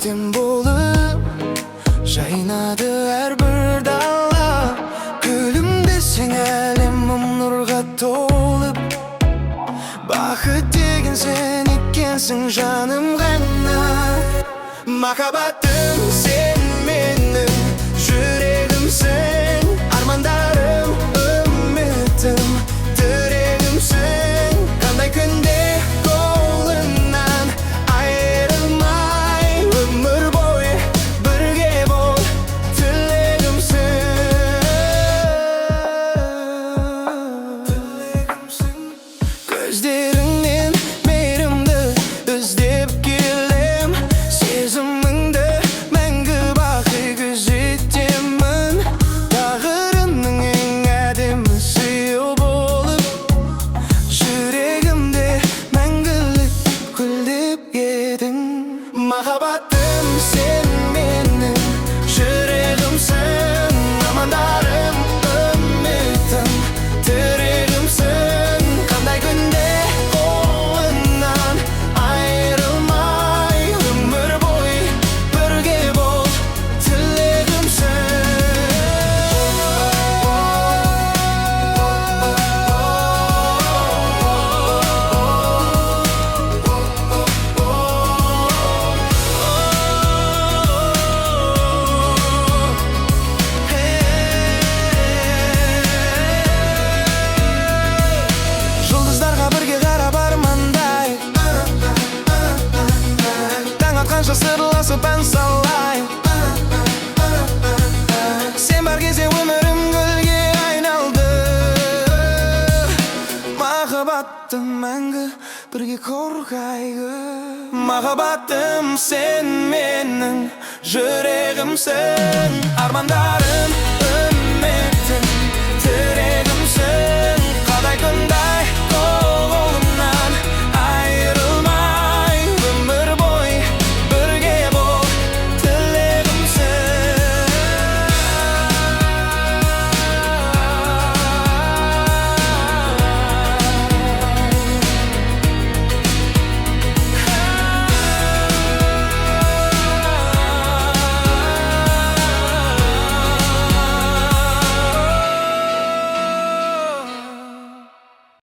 тем болып жайнады әрбір дала. Күлімдесең әлемім нұрға толып, бақыт деген сен екенсің жаным ғана. Махаббатым сен менің жүрегімсің, армандарым, үмітім, тірегімсің. Қандай күнде қолыңнан айырылмай, өмір бойы бірге бол, тілегімсің. Көздеріңнен мейірімді іздеп келем, сезіміңді мәңгі бақи күзетемін. Тағырымның ең әдемі сыйы болып, жүрегімде мәңгілік гүлдеп едің. Махаббатым сен менің жүрегімсің, армандарым, үмітім, тірегімсің. Қандай күнде қолыңнан айырылмай, өмір бойы бірге бол, жұлдыздарға бірге қарап армандай, таң атқанша сырласып ән салайық. Сен бар кезде өмірім гүлге айналды. Махаббаттым мәңгі бірге қорғайық. Махаббатым сен менің жүрегімсің, армандарым,